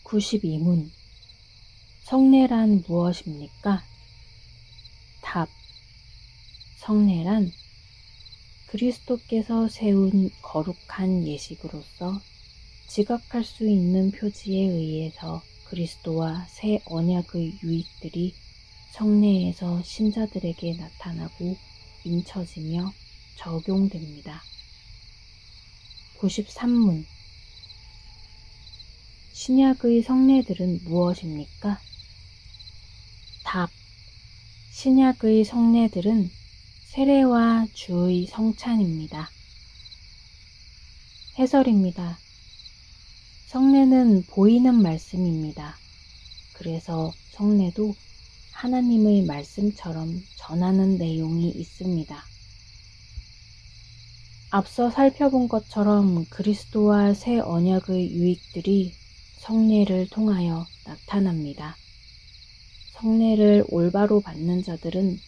92문. 성례란 무엇입니까? 답. 성례란 그리스도께서 세운 거룩한 예식으로서 지각할 수 있는 표지에 의해서 그리스도와 새 언약의 유익들이 성례에서 신자들에게 나타나고 인쳐지며 적용됩니다. 93문. 신약의 성례들은 무엇입니까? 답. 신약의 성례들은 세례와 주의 성찬입니다. 해설입니다. 성례는 보이는 말씀입니다. 그래서 성례도 하나님의 말씀처럼 전하는 내용이 있습니다. 앞서 살펴본 것처럼 그리스도와 새 언약의 유익들이 성례를 통하여 나타납니다. 성례를 올바로 받는 자들은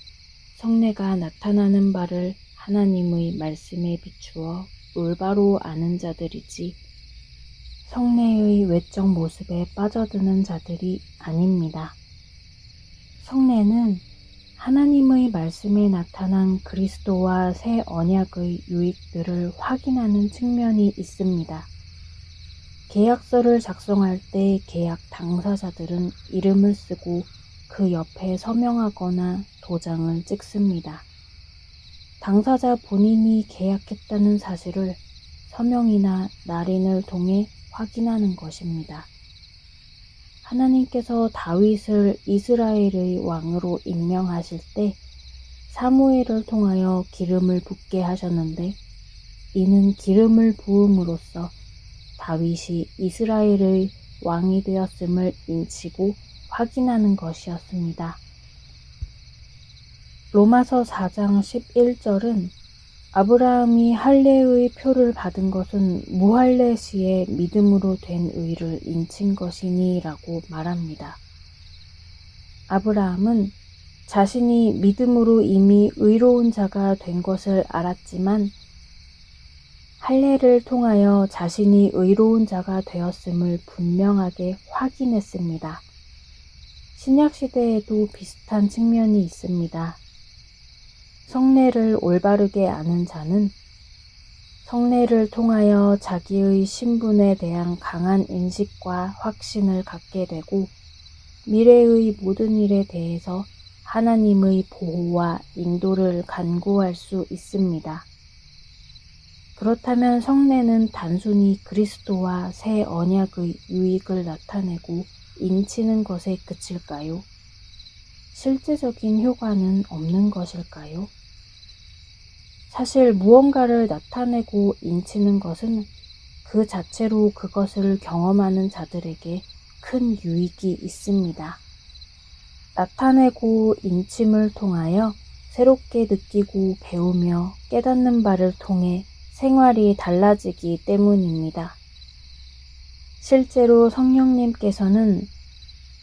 성례가 나타나는 바를 하나님의 말씀에 비추어 올바로 아는 자들이지 성례의 외적 모습에 빠져드는 자들이 아닙니다. 성례는 하나님의 말씀에 나타난 그리스도와 새 언약의 유익들을 확인하는 측면이 있습니다. 계약서를 작성할 때 계약 당사자들은 이름을 쓰고 그 옆에 서명하거나 도장을 찍습니다. 당사자 본인이 계약했다는 사실을 서명이나 날인을 통해 확인하는 것입니다. 하나님께서 다윗을 이스라엘의 왕으로 임명하실 때 사무엘을 통하여 기름을 붓게 하셨는데 이는 기름을 부음으로써 다윗이 이스라엘의 왕이 되었음을 인치고 확인하는 것이었습니다. 로마서 4장 11절은 아브라함이 할례의 표를 받은 것은 무할례 시에 믿음으로 된 의를 인친 것이니 라고 말합니다. 아브라함은 자신이 믿음으로 이미 의로운 자가 된 것을 알았지만 할례를 통하여 자신이 의로운 자가 되었음을 분명하게 확인했습니다. 신약시대에도 비슷한 측면이 있습니다. 성례를 올바르게 아는 자는 성례를 통하여 자기의 신분에 대한 강한 인식과 확신을 갖게 되고 미래의 모든 일에 대해서 하나님의 보호와 인도를 간구할 수 있습니다. 그렇다면 성례는 단순히 그리스도와 새 언약의 유익을 나타내고 인치는 것에 그칠까요? 실제적인 효과는 없는 것일까요? 사실 무언가를 나타내고 인치는 것은 그 자체로 그것을 경험하는 자들에게 큰 유익이 있습니다. 나타내고 인침을 통하여 새롭게 느끼고 배우며 깨닫는 바를 통해 생활이 달라지기 때문입니다. 실제로 성령님께서는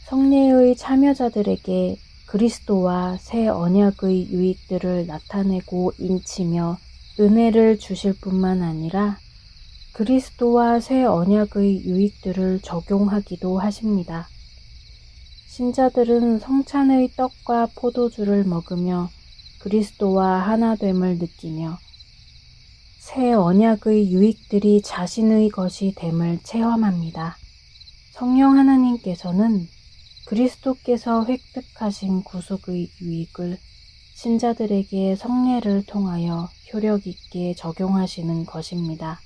성례의 참여자들에게 그리스도와 새 언약의 유익들을 나타내고 인치며 은혜를 주실 뿐만 아니라 그리스도와 새 언약의 유익들을 적용하기도 하십니다. 신자들은 성찬의 떡과 포도주를 먹으며 그리스도와 하나됨을 느끼며 새 언약의 유익들이 자신의 것이 됨을 체험합니다. 성령 하나님께서는 그리스도께서 획득하신 구속의 유익을 신자들에게 성례를 통하여 효력 있게 적용하시는 것입니다.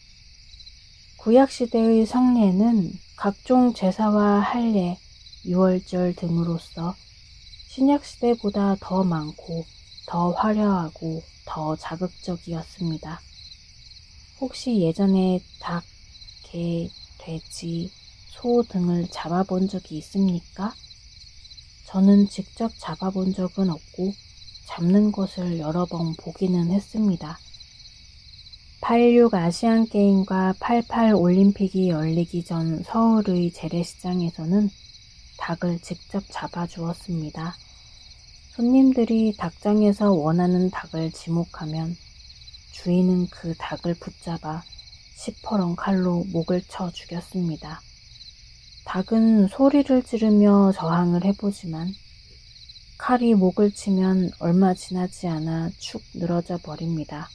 구약시대의 성례는 각종 제사와 할례, 유월절 등으로서 신약시대보다 더 많고 더 화려하고 더 자극적이었습니다. 혹시 예전에 닭, 개, 돼지, 소 등을 잡아본 적이 있습니까? 저는 직접 잡아본 적은 없고 잡는 것을 여러 번 보기는 했습니다. 86 아시안게임과 88 올림픽이 열리기 전 서울의 재래시장에서는 닭을 직접 잡아주었습니다. 손님들이 닭장에서 원하는 닭을 지목하면 주인은 그 닭을 붙잡아 시퍼런 칼로 목을 쳐 죽였습니다. 닭은 소리를 지르며 저항을 해보지만 칼이 목을 치면 얼마 지나지 않아 축 늘어져 버립니다.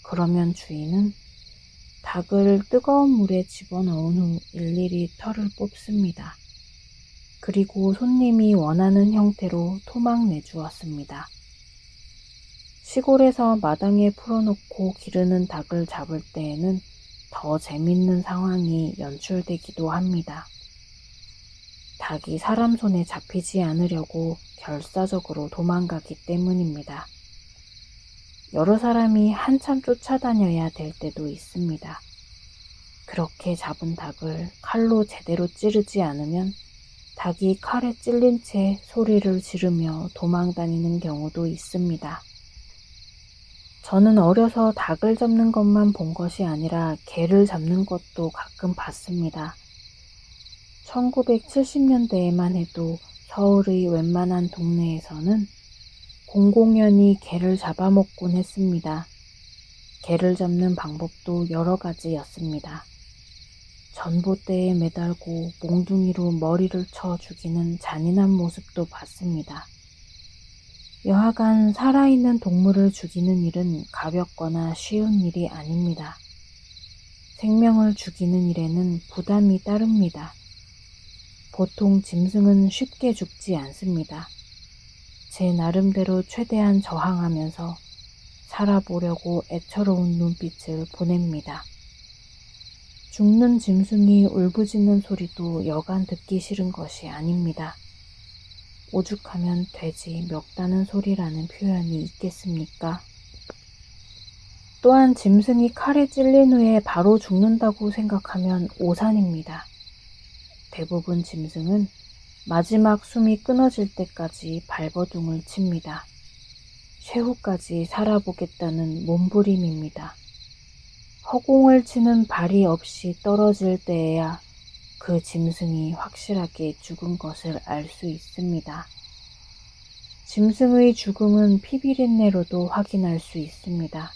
그러면 주인은 닭을 뜨거운 물에 집어넣은 후 일일이 털을 뽑습니다. 그리고 손님이 원하는 형태로 토막 내주었습니다. 시골에서 마당에 풀어놓고 기르는 닭을 잡을 때에는 더 재밌는 상황이 연출되기도 합니다. 닭이 사람 손에 잡히지 않으려고 결사적으로 도망가기 때문입니다. 여러 사람이 한참 쫓아다녀야 될 때도 있습니다. 그렇게 잡은 닭을 칼로 제대로 찌르지 않으면 닭이 칼에 찔린 채 소리를 지르며 도망다니는 경우도 있습니다. 저는 어려서 닭을 잡는 것만 본 것이 아니라 개를 잡는 것도 가끔 봤습니다. 1970년대에만 해도 서울의 웬만한 동네에서는 공공연히 개를 잡아먹곤 했습니다. 개를 잡는 방법도 여러 가지였습니다. 전봇대에 매달고 몽둥이로 머리를 쳐 죽이는 잔인한 모습도 봤습니다. 여하간 살아있는 동물을 죽이는 일은 가볍거나 쉬운 일이 아닙니다. 생명을 죽이는 일에는 부담이 따릅니다. 보통 짐승은 쉽게 죽지 않습니다. 제 나름대로 최대한 저항하면서 살아보려고 애처로운 눈빛을 보냅니다. 죽는 짐승이 울부짖는 소리도 여간 듣기 싫은 것이 아닙니다. 오죽하면 돼지 멱다는 소리라는 표현이 있겠습니까? 또한 짐승이 칼에 찔린 후에 바로 죽는다고 생각하면 오산입니다. 대부분 짐승은 마지막 숨이 끊어질 때까지 발버둥을 칩니다. 최후까지 살아보겠다는 몸부림입니다. 허공을 치는 발이 없이 떨어질 때에야 그 짐승이 확실하게 죽은 것을 알 수 있습니다. 짐승의 죽음은 피비린내로도 확인할 수 있습니다.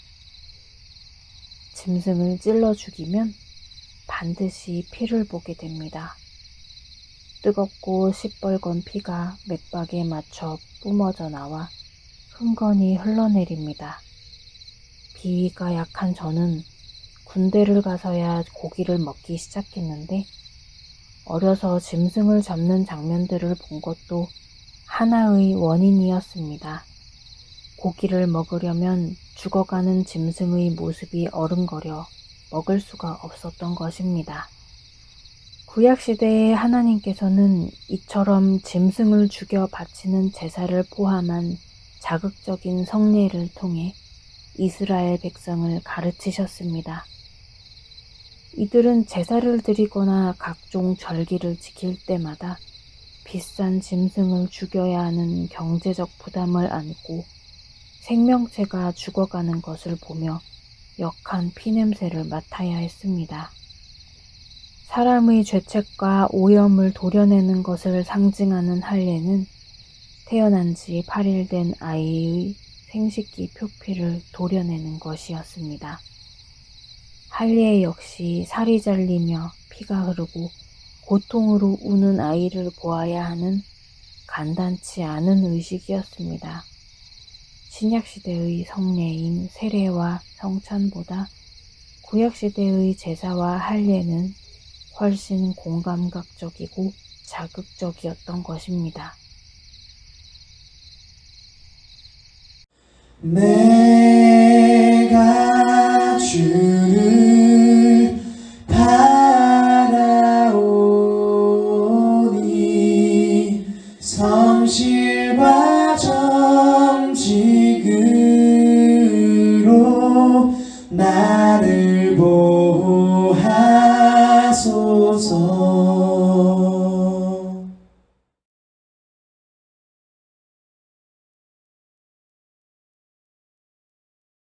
짐승을 찔러 죽이면 반드시 피를 보게 됩니다. 뜨겁고 시뻘건 피가 맥박에 맞춰 뿜어져 나와 흥건히 흘러내립니다. 비위가 약한 저는 군대를 가서야 고기를 먹기 시작했는데 어려서 짐승을 잡는 장면들을 본 것도 하나의 원인이었습니다. 고기를 먹으려면 죽어가는 짐승의 모습이 어른거려 먹을 수가 없었던 것입니다. 구약시대의 하나님께서는 이처럼 짐승을 죽여 바치는 제사를 포함한 자극적인 성례를 통해 이스라엘 백성을 가르치셨습니다. 이들은 제사를 드리거나 각종 절기를 지킬 때마다 비싼 짐승을 죽여야 하는 경제적 부담을 안고 생명체가 죽어가는 것을 보며 역한 피냄새를 맡아야 했습니다. 사람의 죄책과 오염을 도려내는 것을 상징하는 할례는 태어난 지 8일 된 아이의 생식기 표피를 도려내는 것이었습니다. 할례 역시 살이 잘리며 피가 흐르고 고통으로 우는 아이를 보아야 하는 간단치 않은 의식이었습니다. 신약시대의 성례인 세례와 성찬보다 구약시대의 제사와 할례는 훨씬 공감각적이고 자극적이었던 것입니다. 내가 주를 바라오니 성실과 정직으로 나를 보호하소서.